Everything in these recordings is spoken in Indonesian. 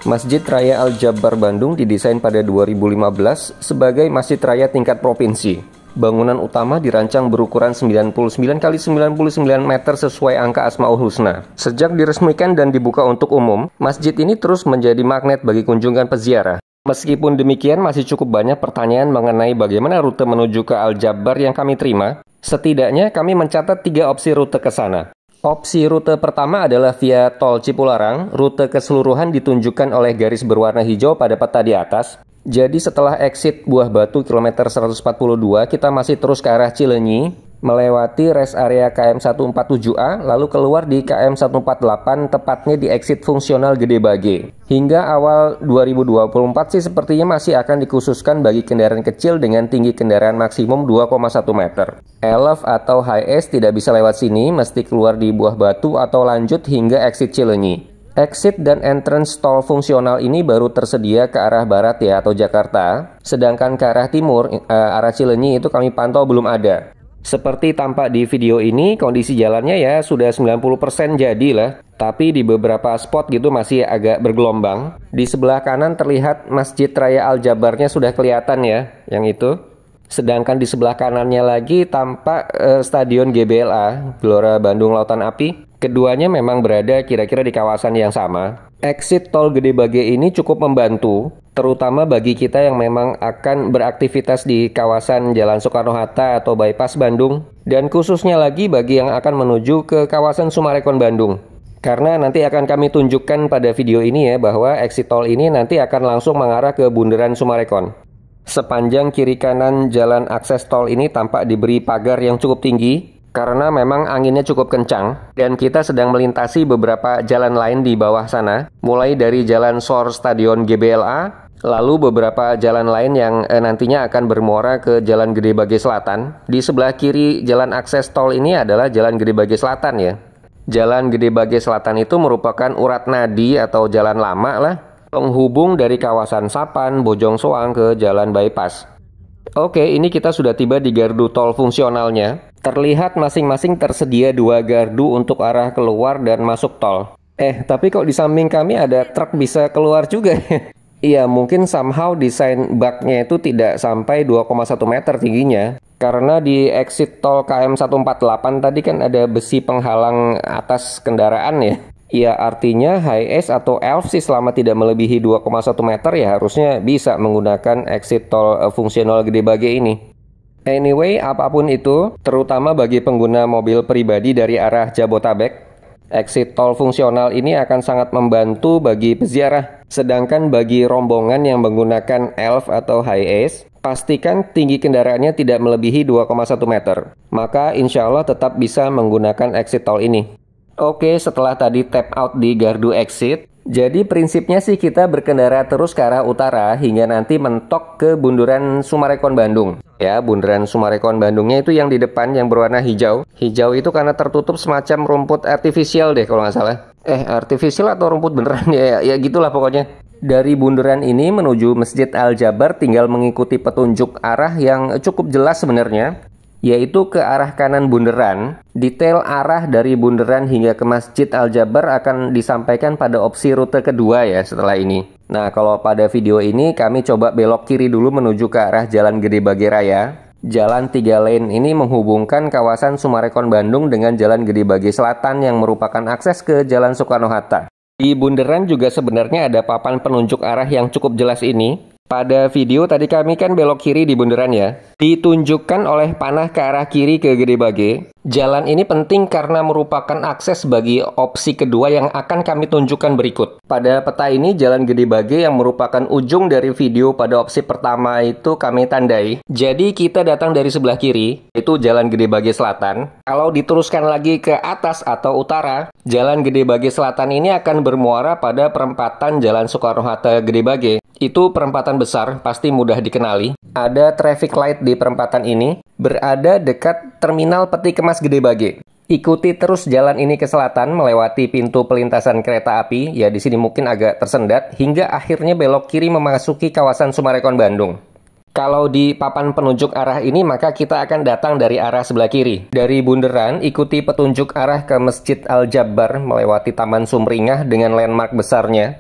Masjid Raya Al-Jabbar Bandung didesain pada 2015 sebagai masjid raya tingkat provinsi. Bangunan utama dirancang berukuran 99 x 99 meter sesuai angka Asmaul Husna. Sejak diresmikan dan dibuka untuk umum, masjid ini terus menjadi magnet bagi kunjungan peziarah. Meskipun demikian, masih cukup banyak pertanyaan mengenai bagaimana rute menuju ke Al-Jabbar yang kami terima. Setidaknya kami mencatat 3 opsi rute ke sana. Opsi rute pertama adalah via tol Cipularang. Rute keseluruhan ditunjukkan oleh garis berwarna hijau pada peta di atas. Jadi setelah exit Buah Batu kilometer 142, kita masih terus ke arah Cileunyi, melewati rest area KM 147A, lalu keluar di KM 148, tepatnya di exit fungsional Gede Bage. Hingga awal 2024 sih sepertinya masih akan dikhususkan bagi kendaraan kecil dengan tinggi kendaraan maksimum 2,1 meter. Elf atau HS tidak bisa lewat sini, mesti keluar di Buah Batu atau lanjut hingga exit Cileunyi. Exit dan entrance tol fungsional ini baru tersedia ke arah barat ya atau Jakarta, sedangkan ke arah timur, arah Cileunyi itu kami pantau belum ada. Seperti tampak di video ini, kondisi jalannya ya sudah 90% jadilah. Tapi di beberapa spot gitu masih agak bergelombang. Di sebelah kanan terlihat Masjid Raya Al-Jabbarnya sudah kelihatan ya, yang itu. Sedangkan di sebelah kanannya lagi tampak Stadion GBLA, Gelora Bandung Lautan Api. Keduanya memang berada kira-kira di kawasan yang sama. Exit tol Gede Bage ini cukup membantu, terutama bagi kita yang memang akan beraktivitas di kawasan Jalan Soekarno-Hatta atau Bypass Bandung, dan khususnya lagi bagi yang akan menuju ke kawasan Sumarekon Bandung. Karena nanti akan kami tunjukkan pada video ini ya, bahwa exit tol ini nanti akan langsung mengarah ke Bundaran Sumarekon. Sepanjang kiri kanan jalan akses tol ini tampak diberi pagar yang cukup tinggi, karena memang anginnya cukup kencang, dan kita sedang melintasi beberapa jalan lain di bawah sana, mulai dari Jalan SOR Stadion GBLA, lalu beberapa jalan lain yang nantinya akan bermuara ke Jalan Gede Bage Selatan. Di sebelah kiri jalan akses tol ini adalah Jalan Gede Bage Selatan ya. Jalan Gede Bage Selatan itu merupakan urat nadi atau jalan lama lah, penghubung dari kawasan Sapan, Bojong Soang ke Jalan Bypass. Oke, ini kita sudah tiba di gardu tol fungsionalnya. Terlihat masing-masing tersedia 2 gardu untuk arah keluar dan masuk tol. Tapi kok di samping kami ada truk bisa keluar juga? Iya, mungkin somehow desain baknya itu tidak sampai 2,1 meter tingginya. Karena di exit tol KM 148 tadi kan ada besi penghalang atas kendaraan ya. Ya artinya HS atau ELF sih selama tidak melebihi 2,1 meter ya harusnya bisa menggunakan exit tol fungsional Gede Bage ini. Anyway, apapun itu, terutama bagi pengguna mobil pribadi dari arah Jabotabek, exit tol fungsional ini akan sangat membantu bagi peziarah. Sedangkan bagi rombongan yang menggunakan ELF atau HS, pastikan tinggi kendaraannya tidak melebihi 2,1 meter. Maka insya Allah tetap bisa menggunakan exit tol ini. Oke, setelah tadi tap out di gardu exit, jadi prinsipnya sih kita berkendara terus ke arah utara hingga nanti mentok ke Bundaran Sumarekon Bandung. Ya, Bundaran Sumarekon Bandungnya itu yang di depan yang berwarna hijau. Hijau itu karena tertutup semacam rumput artifisial deh kalau nggak salah. Artifisial atau rumput beneran ya gitulah pokoknya. Dari bundaran ini menuju Masjid Al-Jabbar tinggal mengikuti petunjuk arah yang cukup jelas sebenarnya, yaitu ke arah kanan bundaran. Detail arah dari bundaran hingga ke Masjid Al-Jabbar akan disampaikan pada opsi rute kedua ya setelah ini. Nah, kalau pada video ini kami coba belok kiri dulu menuju ke arah Jalan Gede Bage Raya. Jalan 3 lane ini menghubungkan kawasan Sumarekon Bandung dengan Jalan Gede Bage Selatan yang merupakan akses ke Jalan Soekarno-Hatta. Di bundaran juga sebenarnya ada papan penunjuk arah yang cukup jelas ini. Pada video tadi kami kan belok kiri di bundaran ya. Ditunjukkan oleh panah ke arah kiri ke Gede Bage. Jalan ini penting karena merupakan akses bagi opsi kedua yang akan kami tunjukkan berikut. Pada peta ini Jalan Gede Bage yang merupakan ujung dari video pada opsi pertama itu kami tandai. Jadi kita datang dari sebelah kiri, itu Jalan Gede Bage Selatan. Kalau diteruskan lagi ke atas atau utara, Jalan Gede Bage Selatan ini akan bermuara pada perempatan Jalan Soekarno-Hatta Gede Bage. Itu perempatan besar, pasti mudah dikenali. Ada traffic light di perempatan ini, berada dekat Terminal Peti Kemas Gede Bage. Ikuti terus jalan ini ke selatan, melewati pintu pelintasan kereta api, ya di sini mungkin agak tersendat, hingga akhirnya belok kiri memasuki kawasan Sumarekon Bandung. Kalau di papan penunjuk arah ini, maka kita akan datang dari arah sebelah kiri. Dari bundaran, ikuti petunjuk arah ke Masjid Al-Jabbar, melewati Taman Sumringah dengan landmark besarnya.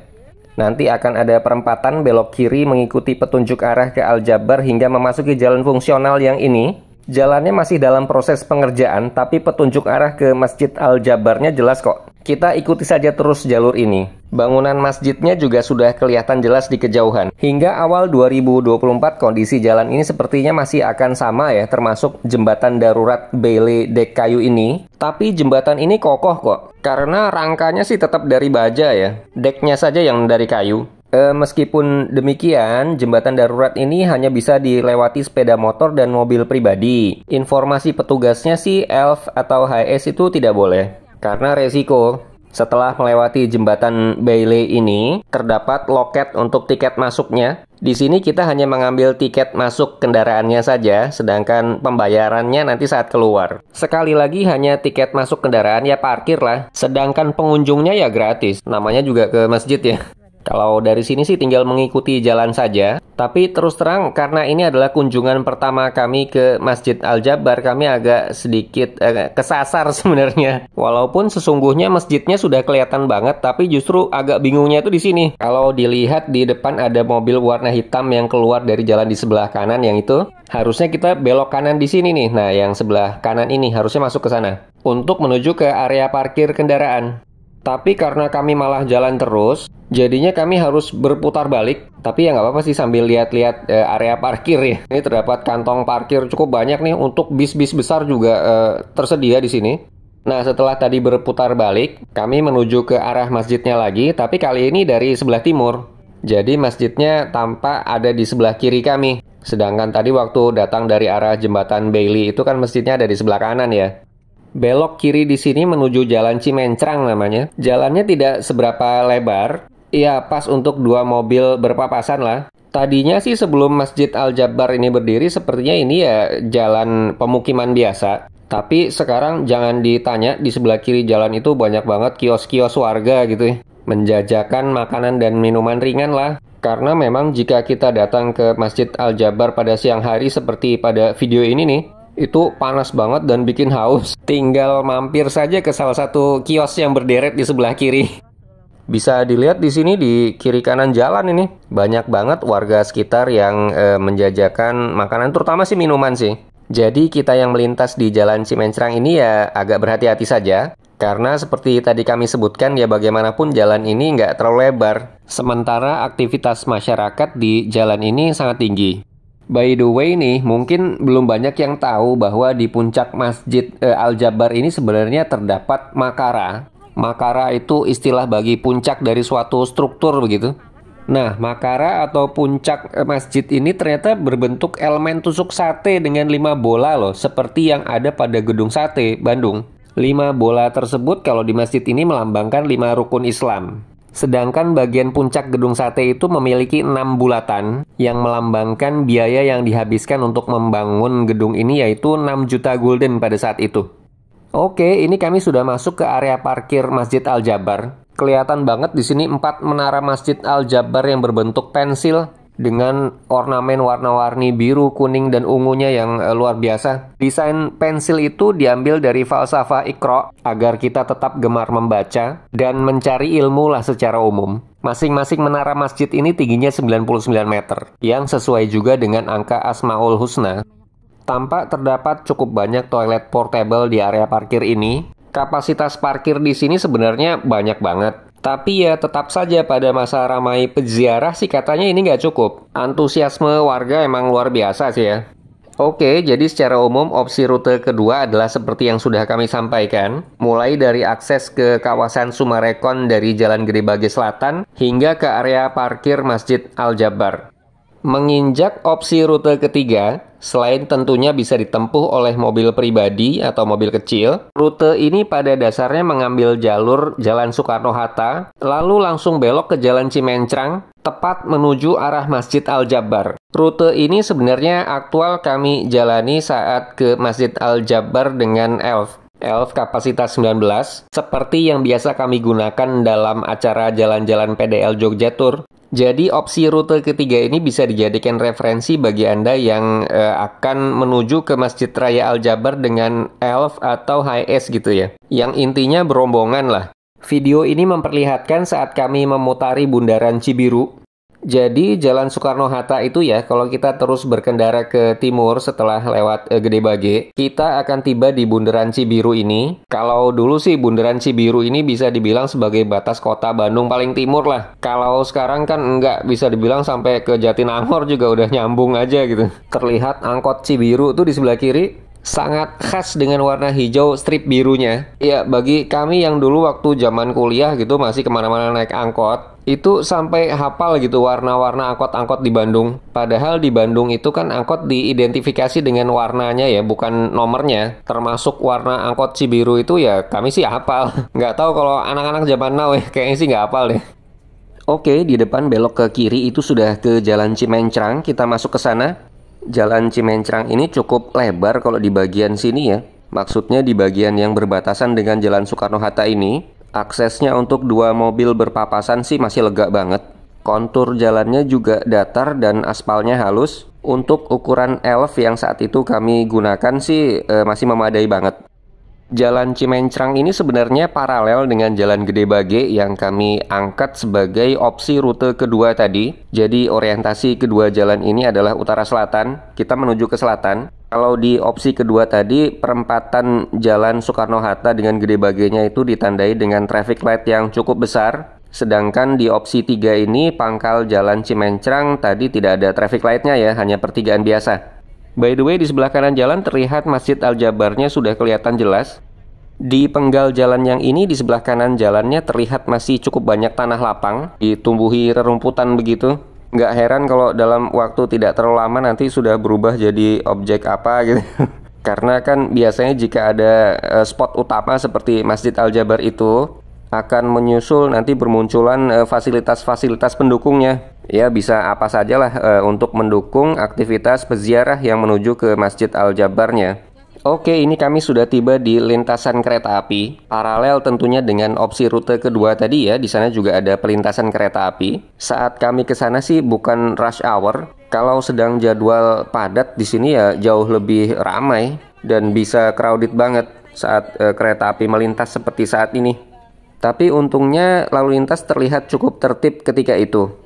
Nanti akan ada perempatan belok kiri mengikuti petunjuk arah ke Al-Jabar hingga memasuki jalan fungsional yang ini. Jalannya masih dalam proses pengerjaan, tapi petunjuk arah ke Masjid Al-Jabarnya jelas kok. Kita ikuti saja terus jalur ini. Bangunan masjidnya juga sudah kelihatan jelas di kejauhan. Hingga awal 2024 kondisi jalan ini sepertinya masih akan sama ya, termasuk jembatan darurat Bailey dek kayu ini. Tapi jembatan ini kokoh kok, karena rangkanya sih tetap dari baja ya. Deknya saja yang dari kayu. Meskipun demikian, jembatan darurat ini hanya bisa dilewati sepeda motor dan mobil pribadi. Informasi petugasnya sih ELF atau HS itu tidak boleh, karena resiko. Setelah melewati jembatan Bailey ini, terdapat loket untuk tiket masuknya. Di sini kita hanya mengambil tiket masuk kendaraannya saja, sedangkan pembayarannya nanti saat keluar. Sekali lagi hanya tiket masuk kendaraan ya parkir lah, sedangkan pengunjungnya ya gratis. Namanya juga ke masjid ya. Kalau dari sini sih tinggal mengikuti jalan saja. Tapi terus terang karena ini adalah kunjungan pertama kami ke Masjid Al-Jabar, kami agak sedikit kesasar sebenarnya. Walaupun sesungguhnya masjidnya sudah kelihatan banget, tapi justru agak bingungnya itu di sini. Kalau dilihat di depan ada mobil warna hitam yang keluar dari jalan di sebelah kanan yang itu, harusnya kita belok kanan di sini nih. Nah, yang sebelah kanan ini harusnya masuk ke sana untuk menuju ke area parkir kendaraan. Tapi karena kami malah jalan terus, jadinya kami harus berputar balik. Tapi ya nggak apa-apa sih sambil lihat-lihat area parkir ya. Ini terdapat kantong parkir cukup banyak nih, untuk bis-bis besar juga tersedia di sini. Nah, setelah tadi berputar balik, kami menuju ke arah masjidnya lagi, tapi kali ini dari sebelah timur. Jadi masjidnya tampak ada di sebelah kiri kami. Sedangkan tadi waktu datang dari arah jembatan Bailey itu kan masjidnya ada di sebelah kanan ya. Belok kiri di sini menuju Jalan Cimencrang namanya. Jalannya tidak seberapa lebar. Ya, pas untuk dua mobil berpapasan lah. Tadinya sih sebelum Masjid Al-Jabar ini berdiri, sepertinya ini ya jalan pemukiman biasa. Tapi sekarang jangan ditanya, di sebelah kiri jalan itu banyak banget kios-kios warga gitu ya. Menjajakan makanan dan minuman ringan lah. Karena memang jika kita datang ke Masjid Al-Jabar pada siang hari seperti pada video ini nih, itu panas banget dan bikin haus. Tinggal mampir saja ke salah satu kios yang berderet di sebelah kiri. Bisa dilihat di sini di kiri kanan jalan ini banyak banget warga sekitar yang menjajakan makanan, terutama sih minuman sih. Jadi kita yang melintas di Jalan Cimencrang ini ya agak berhati-hati saja. Karena seperti tadi kami sebutkan ya, bagaimanapun jalan ini nggak terlalu lebar. Sementara aktivitas masyarakat di jalan ini sangat tinggi. By the way nih, mungkin belum banyak yang tahu bahwa di puncak Masjid Al-Jabar ini sebenarnya terdapat makara. Makara itu istilah bagi puncak dari suatu struktur begitu. Nah, makara atau puncak masjid ini ternyata berbentuk elemen tusuk sate dengan 5 bola loh, seperti yang ada pada Gedung Sate, Bandung. 5 bola tersebut kalau di masjid ini melambangkan 5 rukun Islam. Sedangkan bagian puncak Gedung Sate itu memiliki 6 bulatan yang melambangkan biaya yang dihabiskan untuk membangun gedung ini, yaitu 6 juta gulden pada saat itu. Oke, ini kami sudah masuk ke area parkir Masjid Al-Jabar. Kelihatan banget di sini 4 menara Masjid Al-Jabar yang berbentuk pensil dengan ornamen warna-warni biru, kuning, dan ungunya yang luar biasa. Desain pensil itu diambil dari falsafah Iqra agar kita tetap gemar membaca dan mencari ilmu lah secara umum. Masing-masing menara masjid ini tingginya 99 meter, yang sesuai juga dengan angka Asmaul Husna. Tampak terdapat cukup banyak toilet portable di area parkir ini. Kapasitas parkir di sini sebenarnya banyak banget. Tapi ya tetap saja pada masa ramai peziarah sih katanya ini nggak cukup. Antusiasme warga emang luar biasa sih ya. Oke, jadi secara umum opsi rute kedua adalah seperti yang sudah kami sampaikan. Mulai dari akses ke kawasan Sumarekon dari Jalan Gede Bage Selatan hingga ke area parkir Masjid Al-Jabar. Menginjak opsi rute ketiga, selain tentunya bisa ditempuh oleh mobil pribadi atau mobil kecil, rute ini pada dasarnya mengambil jalur Jalan Soekarno-Hatta, lalu langsung belok ke Jalan Cimencrang, tepat menuju arah Masjid Al-Jabar. Rute ini sebenarnya aktual kami jalani saat ke Masjid Al-Jabar dengan ELF. ELF kapasitas 19, seperti yang biasa kami gunakan dalam acara jalan-jalan PDL Jogja Tour. Jadi opsi rute ketiga ini bisa dijadikan referensi bagi Anda yang akan menuju ke Masjid Raya Al-Jabar dengan ELF atau HS gitu ya. Yang intinya berombongan lah. Video ini memperlihatkan saat kami memutari Bundaran Cibiru. Jadi Jalan Soekarno-Hatta itu ya, kalau kita terus berkendara ke timur setelah lewat Gede Bage, kita akan tiba di Bundaran Cibiru ini. Kalau dulu sih Bundaran Cibiru ini bisa dibilang sebagai batas kota Bandung paling timur lah. Kalau sekarang kan enggak, bisa dibilang sampai ke Jatinangor juga udah nyambung aja gitu. Terlihat angkot Cibiru tuh di sebelah kiri. Sangat khas dengan warna hijau strip birunya. Ya, bagi kami yang dulu waktu zaman kuliah gitu masih kemana-mana naik angkot, itu sampai hafal gitu warna-warna angkot-angkot di Bandung. Padahal di Bandung itu kan angkot diidentifikasi dengan warnanya ya, bukan nomornya. Termasuk warna angkot Cibiru itu ya kami sih hafal. Nggak tahu kalau anak-anak zaman now ya, kayaknya sih nggak hafal deh. Oke, di depan belok ke kiri itu sudah ke Jalan Cimencrang, kita masuk ke sana. Jalan Cimencrang ini cukup lebar kalau di bagian sini ya. Maksudnya di bagian yang berbatasan dengan Jalan Soekarno-Hatta ini, aksesnya untuk dua mobil berpapasan sih masih lega banget. Kontur jalannya juga datar dan aspalnya halus. Untuk ukuran elf yang saat itu kami gunakan sih masih memadai banget. Jalan Cimencrang ini sebenarnya paralel dengan Jalan Gede Bage yang kami angkat sebagai opsi rute kedua tadi. Jadi orientasi kedua jalan ini adalah utara-selatan, kita menuju ke selatan. Kalau di opsi kedua tadi, perempatan Jalan Soekarno-Hatta dengan Gede Bage-nya itu ditandai dengan traffic light yang cukup besar. Sedangkan di opsi 3 ini, pangkal Jalan Cimencrang tadi tidak ada traffic light-nya ya, hanya pertigaan biasa. By the way, di sebelah kanan jalan terlihat Masjid Al-Jabarnya sudah kelihatan jelas. Di penggal jalan yang ini, di sebelah kanan jalannya terlihat masih cukup banyak tanah lapang, ditumbuhi rerumputan begitu. Nggak heran kalau dalam waktu tidak terlalu lama nanti sudah berubah jadi objek apa gitu. Karena kan biasanya jika ada spot utama seperti Masjid Al-Jabar itu, akan menyusul nanti bermunculan fasilitas-fasilitas pendukungnya. Ya, bisa apa sajalah untuk mendukung aktivitas peziarah yang menuju ke Masjid Al-Jabarnya. Oke, ini kami sudah tiba di lintasan kereta api. Paralel tentunya dengan opsi rute kedua tadi ya, di sana juga ada pelintasan kereta api. Saat kami ke sana sih bukan rush hour. Kalau sedang jadwal padat di sini ya jauh lebih ramai dan bisa crowded banget saat kereta api melintas seperti saat ini. Tapi untungnya lalu lintas terlihat cukup tertib ketika itu.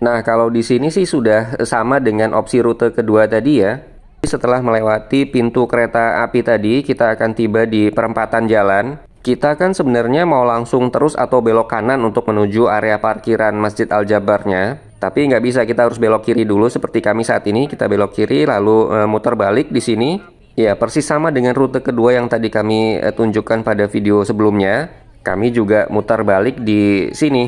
Nah, kalau di sini sih sudah sama dengan opsi rute kedua tadi ya. Setelah melewati pintu kereta api tadi, kita akan tiba di perempatan jalan. Kita kan sebenarnya mau langsung terus atau belok kanan untuk menuju area parkiran Masjid Al-Jabarnya. Tapi nggak bisa, kita harus belok kiri dulu seperti kami saat ini. Kita belok kiri lalu muter balik di sini. Ya, persis sama dengan rute kedua yang tadi kami tunjukkan pada video sebelumnya. Kami juga mutar balik di sini.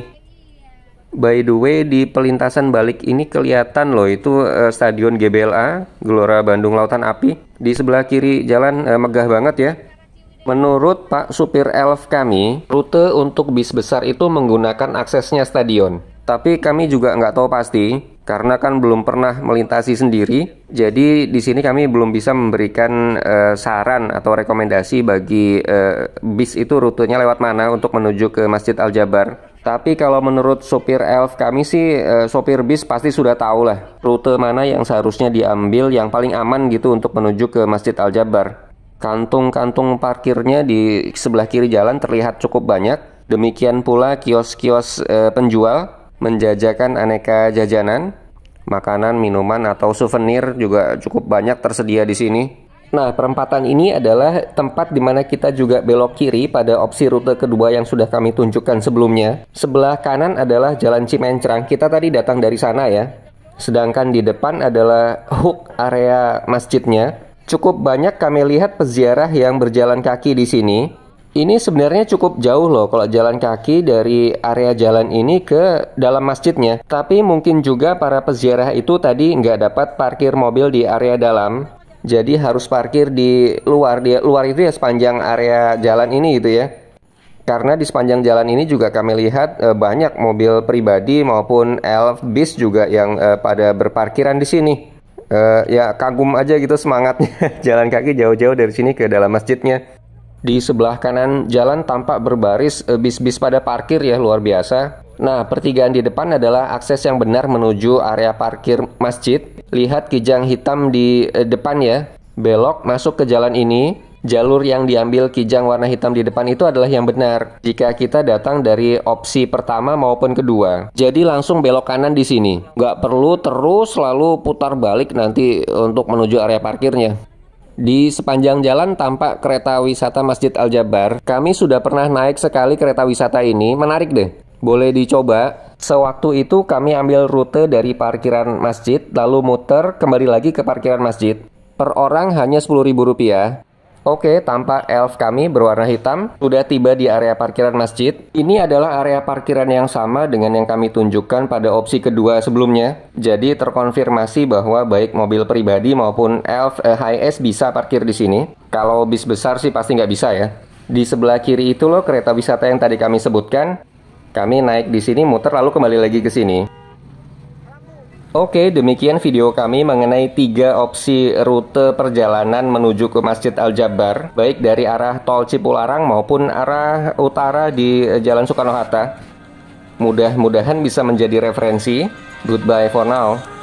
By the way, di pelintasan balik ini kelihatan loh itu Stadion GBLA, Gelora Bandung Lautan Api. Di sebelah kiri jalan megah banget ya. Menurut Pak Supir Elf kami, rute untuk bis besar itu menggunakan aksesnya stadion. Tapi kami juga nggak tahu pasti, karena kan belum pernah melintasi sendiri. Jadi di sini kami belum bisa memberikan saran atau rekomendasi bagi bis itu rutenya lewat mana untuk menuju ke Masjid Al-Jabar. Tapi kalau menurut sopir Elf kami sih, sopir bis pasti sudah tahu lah rute mana yang seharusnya diambil yang paling aman gitu untuk menuju ke Masjid Al-Jabar. Kantung-kantung parkirnya di sebelah kiri jalan terlihat cukup banyak. Demikian pula kios-kios penjual menjajakan aneka jajanan, makanan, minuman, atau souvenir juga cukup banyak tersedia di sini. Nah, perempatan ini adalah tempat di mana kita juga belok kiri pada opsi rute kedua yang sudah kami tunjukkan sebelumnya. Sebelah kanan adalah Jalan Cimencrang, kita tadi datang dari sana ya. Sedangkan di depan adalah hook area masjidnya. Cukup banyak kami lihat peziarah yang berjalan kaki di sini. Ini sebenarnya cukup jauh loh kalau jalan kaki dari area jalan ini ke dalam masjidnya. Tapi mungkin juga para peziarah itu tadi nggak dapat parkir mobil di area dalam. Jadi harus parkir di luar. Di luar itu ya sepanjang area jalan ini gitu ya. Karena di sepanjang jalan ini juga kami lihat banyak mobil pribadi maupun elf bis juga yang pada berparkiran di sini. Ya kagum aja gitu semangatnya jalan kaki jauh-jauh dari sini ke dalam masjidnya. Di sebelah kanan jalan tampak berbaris bis-bis pada parkir ya, luar biasa. Nah, pertigaan di depan adalah akses yang benar menuju area parkir masjid. Lihat kijang hitam di depan ya. Belok masuk ke jalan ini. Jalur yang diambil kijang warna hitam di depan itu adalah yang benar jika kita datang dari opsi pertama maupun kedua. Jadi langsung belok kanan di sini. Nggak perlu terus selalu putar balik nanti untuk menuju area parkirnya. Di sepanjang jalan tampak kereta wisata Masjid Al-Jabar. Kami sudah pernah naik sekali kereta wisata ini, menarik deh. Boleh dicoba. Sewaktu itu kami ambil rute dari parkiran masjid, lalu muter kembali lagi ke parkiran masjid. Per orang hanya Rp10.000. Oke, tampak elf kami berwarna hitam sudah tiba di area parkiran masjid. Ini adalah area parkiran yang sama dengan yang kami tunjukkan pada opsi kedua sebelumnya. Jadi terkonfirmasi bahwa baik mobil pribadi maupun elf HS bisa parkir di sini. Kalau bis besar sih pasti nggak bisa ya. Di sebelah kiri itu loh kereta wisata yang tadi kami sebutkan. Kami naik di sini, muter lalu kembali lagi ke sini. Oke, demikian video kami mengenai 3 opsi rute perjalanan menuju ke Masjid Al-Jabar, baik dari arah tol Cipularang maupun arah utara di Jalan Soekarno-Hatta. Mudah-mudahan bisa menjadi referensi. Goodbye for now.